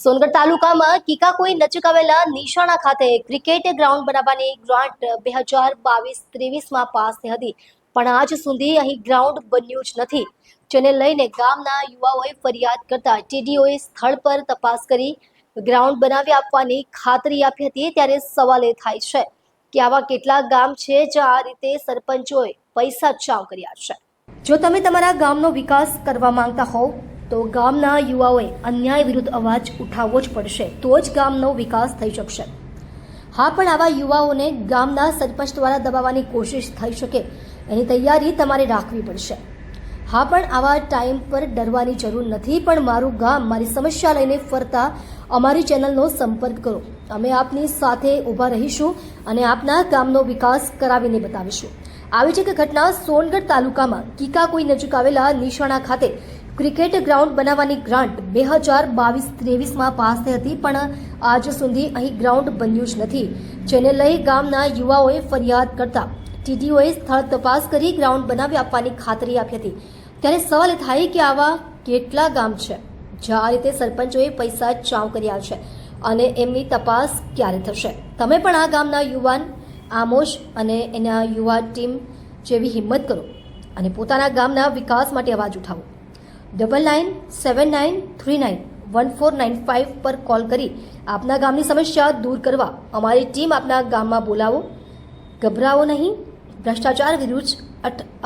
સોનગઢ તાલુકામાં કીકાકોઈ નજીક આવેલા નિશાણા ખાતે ક્રિકેટ ગ્રાઉન્ડ બનાવવાની ગ્રાન્ટ 2022-23માં પાસ થઈ હતી, પણ આજ સુધી અહીં ગ્રાઉન્ડ બન્યું જ નથી, જેને લઈને ગામના યુવાઓએ ફરિયાદ કરતા ટીડીઓએ સ્થળ પર તપાસ કરી ગ્રાઉન્ડ બનાવી આપવાની ખાતરી આપી હતી। ત્યારે સવાલ એ થાય છે કે આવા કેટલા ગામ છે જ્યાં આ રીતે સરપંચોએ પૈસા ચાવ કર્યા છે। જો તમે તમારા ગામનો વિકાસ કરવા માંગતા હોવ તો ગામના યુવાઓએ અન્યાય વિરુદ્ધ અવાજ ઉઠાવવો જ પડશે, તો જ ગામનો વિકાસ થઈ શકશે। હા, પણ આવા યુવાઓને ગામના સરપંચ દ્વારા દબાવવાની કોશિશ થઈ શકે એની તૈયારી તમારે રાખવી પડશે। હા, પણ આવા ટાઈમ પર ડરવાની જરૂર નથી, પણ મારું ગામ મારી સમસ્યા લઈને ફરતા અમારી ચેનલનો સંપર્ક કરો। અમે આપની સાથે ઊભા રહીશું અને આપના ગામનો વિકાસ કરાવીને બતાવીશું। આવી જ એક ઘટના સોનગઢ તાલુકામાં કીકાકોઈ નજીક આવેલા નિશાણા ખાતે ક્રિકેટ ગ્રાઉન્ડ બનાવવાની ગ્રાન્ટ 2022-23માં પાસ થઈ હતી, પણ આજ સુધી અહીં ગ્રાઉન્ડ બન્યું જ નથી, જેને લઈ ગામના યુવાઓએ ફરિયાદ કરતા ટીડીઓએ સ્થળ તપાસ કરી ગ્રાઉન્ડ બનાવી આપવાની ખાતરી આપી હતી। ત્યારે સવાલ એ થાય કે આવા કેટલા ગામ છે જ્યાં આ રીતે સરપંચોએ પૈસા ચાવ કર્યા છે અને એમની તપાસ ક્યારે થશે? તમે પણ આ ગામના યુવાન આમોશ અને એના યુવા ટીમ જેવી હિંમત કરો અને પોતાના ગામના વિકાસ માટે અવાજ ઉઠાવો। 9979391495 પર કોલ કરી આપના ગામની સમસ્યા દૂર કરવા અમારી ટીમ આપના ગામમાં બોલાવો। ગભરાવો નહીં, ભ્રષ્ટાચાર વિરુદ્ધ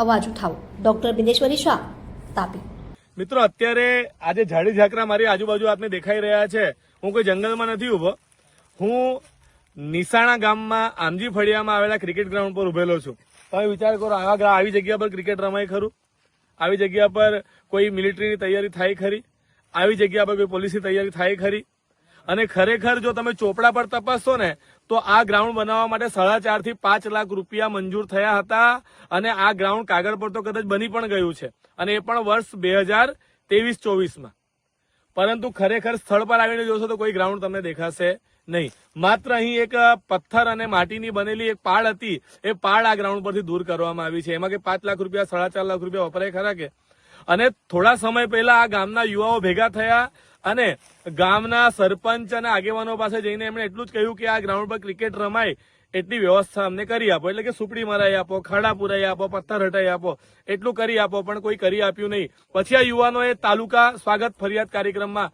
અવાજ ઉઠાવો। ડોક્ટર બિંદેશ્વરી શાહ, તાપી। મિત્રો, અત્યારે આજે ઝાડી ઝાકરા મારી આજુબાજુ આપને દેખાઈ રહ્યા છે। હું કોઈ જંગલમાં નથી ઉભો, હું નિશાણા ગામમાં આમજી ફળિયામાં આવેલા ક્રિકેટ ગ્રાઉન્ડ પર ઉભેલો છું। તમે વિચાર કરો, આવી જગ્યા પર ક્રિકેટ રમાય ખરું? આવી જગ્યા પર કોઈ મિલિટરીની તૈયારી થાય ખરી? આવી જગ્યા પર કોઈ પોલીસની તૈયારી થાય ખરી? અને ખરેખર જો તમે ચોપડા પર તપાસશો ને તો આ ગ્રાઉન્ડ બનાવવા માટે 4.5 થી 5 લાખ રૂપિયા મંજૂર થયા હતા અને આ ગ્રાઉન્ડ કાગળ પર તો કદાચ બની પણ ગયું છે, અને એ પણ વર્ષ 2023-24માં। પરંતુ ખરેખર સ્થળ પર આવીને જોશો તો કોઈ ગ્રાઉન્ડ તમને દેખાશે નહીં। માત્ર અહીં એક પથ્થર અને માટીની બનેલી એક પાળ હતી, એ પાળ આ ગ્રાઉન્ડ પરથી દૂર કરવામાં આવી છે। એમાં કે 5 લાખ રૂપિયા 4.5 લાખ રૂપિયા વપરાય ખરા કે? અને થોડા સમય પહેલા આ ગામના યુવાઓ ભેગા થયા અને ગામના સરપંચ અને આગેવાનો પાસે જઈને એમણે એટલું જ કહ્યું કે આ ગ્રાઉન્ડ પર ક્રિકેટ રમાય એટલી વ્યવસ્થા અમને કરી આપો, એટલે કે સુપડી મરાઈ આપો, ખાડા પુરાઈ આપો, પથ્થર હટાઈ આપો, એટલું કરી આપો, પણ કોઈ કરી આપ્યું નહીં। પછી આ યુવાનોએ તાલુકા સ્વાગત ફરિયાદ કાર્યક્રમમાં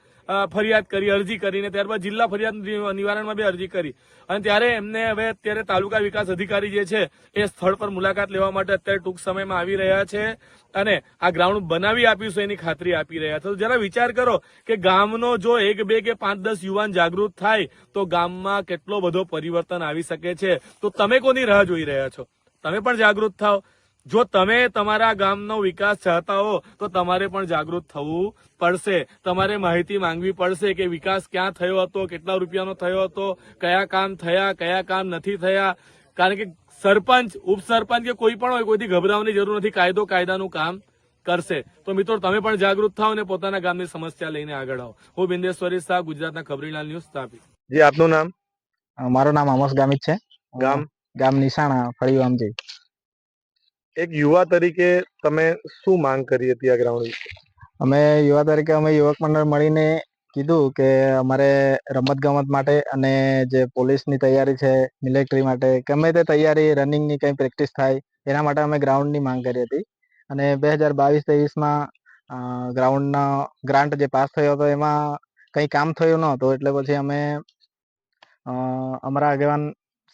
ફરિયાદ કરી, અરજી કરીને ત્યારબાદ જિલ્લા ફરિયાદ નિવારણમાં બી અરજી કરી, અને ત્યારે એમને હવે અત્યારે તાલુકા વિકાસ અધિકારી જે છે એ સ્થળ પર મુલાકાત લેવા માટે અત્યારે ટૂંક સમયમાં આવી રહ્યા છે અને આ ગ્રાઉન્ડ બનાવી આપીશું એની ખાતરી આપી રહ્યા છે। તો જરા વિચાર કરો કે ગામનો જો 1, 2 કે 5, 10 યુવાન જાગૃત થાય તો ગામમાં કેટલો બધો પરિવર્તન આવી શકે છે। તો તમે કોની રાહ જોઈ રહ્યા છો? તમે પણ જાગૃત થાઓ। જો તમે તમારા ગામનો વિકાસ ચાહતા હો તો તમારે પણ જાગૃત થવું પડશે। તમારે માહિતી માંગવી પડશે કે વિકાસ ક્યાં થયો હતો, કેટલા રૂપિયાનો થયો હતો, કયા કામ થયા, કયા કામ નથી થયા। કારણ કે સરપંચ, ઉપસરપંચ કે કોઈ પણ હોય, કોઈથી ગભરાવાની જરૂર નથી, કાયદો કાયદાનું કામ કરશે। તો મિત્રો, તમે પણ જાગૃત થાઓ અને પોતાના ગામની સમસ્યા લઈને આગળ આવો। હું બિંદેશ્વરી શાહ, ગુજરાતના ખબરીલાલ ન્યૂઝ, તાપી। જી, આપનું નામ? મારું નામ આમોસ ગામિત છે। ગામ? ગામ નિશાણા, ફળિયું આમજી। એક યુવા તરીકે તમે શું માંગ કરી હતી આ ગ્રાઉન્ડ વિશે? અમે યુવા તરીકે અમે યુવક મંડળ મળીને કીધું કે અમારે રમત ગમત માટે અને જે પોલીસની તૈયારી છે, મિલિટરી માટે, ગમે તે તૈયારી, રનિંગની કંઈ પ્રેક્ટિસ થાય એના માટે અમે ગ્રાઉન્ડની માંગ કરી હતી। અને 2022-23માં ગ્રાઉન્ડનો ગ્રાન્ટ જે પાસ થયો હતો એમાં કંઈ કામ થયું ન હતું, એટલે પછી અમે અમારા આગેવાન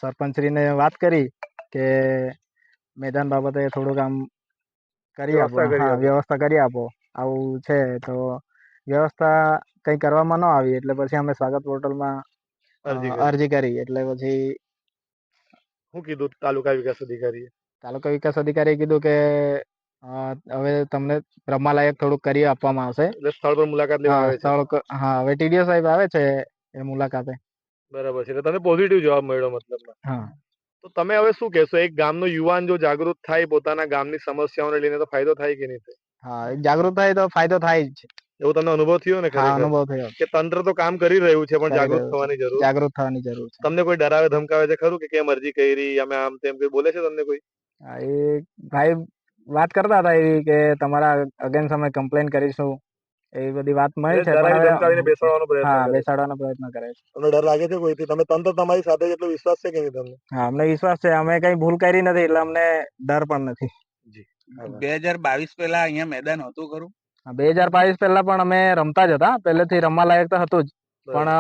સરપંચશ્રીને વાત કરી કે મેદાન બાબતે થોડુંક આમ કરી આપો, હા, વ્યવસ્થા કરી આપો, આવું છે। તો વ્યવસ્થા કંઈ કરવામાં ન આવી એટલે પછી અમે સ્વાગત પોર્ટલમાં અરજી કરી, એટલે પછી શું કીધું તાલુકા વિકાસ અધિકારીએ? તાલુકા વિકાસ અધિકારીએ કીધું કે હવે તમને રમવાલાયક થોડુંક કરી આપવામાં આવશે। એટલે સ્થળ પર મુલાકાત લેવા આવે છે? હા, હવે ટીડીઓ સાહેબ આવે છે એ મુલાકાતે। બરાબર છે, એટલે તમને પોઝિટિવ જવાબ મળ્યો મતલબમાં? હા। તો તમે હવે શું કહેશો? એક ગામનો યુવાન જો જાગૃત થાય પોતાના ગામની સમસ્યાઓને લઈને તો ફાયદો થાય કે નહીં થાય? હા, જાગૃત થાય તો ફાયદો થાય જ છે। એવો તમને અનુભવ થયો ને? હા, ખરેખર અનુભવ થયો કે તંત્ર તો કામ કરી રહ્યું છે, પણ છે, જાગૃત થવાની જરૂર છે। તમને કોઈ ડરાવે ધમકાવે છે ખરું કે કેમ અરજી કરી, અમે આમ તેમ કોઈ બોલે છે તમને કોઈ? હા, એ ભાઈ વાત કરતા હતા એ કે તમારા અગેન્સ્ટ અમે કમ્પ્લેન કરીશું, એવી બધી વાત મળી છે ડરાવી પણ ધમકાવીને હવે બેસાડવાનો પ્રયત્ન હા કરે છે. બેસાડવાનો પ્રયત્ન કરે છે. તમને ડર લાગે છે કોઈથી? તમે તંત્ર તમારી સાથે છે એટલો વિશ્વાસ છે કે નહીં તમને? હા અમને વિશ્વાસ છે, અમે કઈ ભૂલ કરી નથી એટલે અમને ડર પણ નથી. 2022 પહેલા અહીંયા મેદાન હતું ખરું? 2022 પહેલા પણ અમે રમતા જ હતા, પહેલેથી રમવા લાયક તો હતું જ, પણ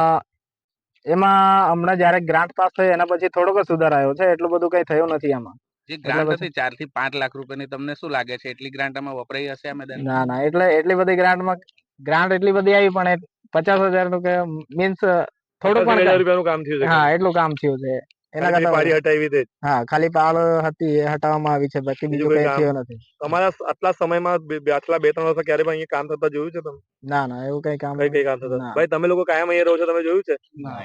એમાં હમણાં જયારે ગ્રાન્ટ પાસ થઈ એના પછી થોડોક જ સુધાર આવ્યો છે, એટલું બધું કઈ થયું નથી આમાં. જે ગ્રાન્ટ હતી 4 થી 5 લાખ રૂપિયાની, તમને શું લાગે છે એટલી ગ્રાન્ટ આમાં વપરાઈ હશે આ મેદાન? ના એટલી બધી ગ્રાન્ટ એટલી બધી આવી પણ 50,000 નું કે મીન્સ થોડું 50,000 પણ રૂપિયાનું કામ થયું છે. હા એટલું કામ થયું છે. એના ખાલી કરતા પાડી હટાવી તે જ. હા ખાલી પાળ હતી એ હટાવવામાં આવી છે, બાકી બીજું કઈ થયું નથી. તમારા આટલા સમયમાં આટલા 2-3 વર્ષ ક્યારે પણ અહીંયા કામ થતા જોયું છે તમે? ના એવું કઈ કામ કઈ કામ થતા? ના. ભાઈ તમે લોકો કાયમ અહીંયા રહો છો, તમે જોયું છે? ના.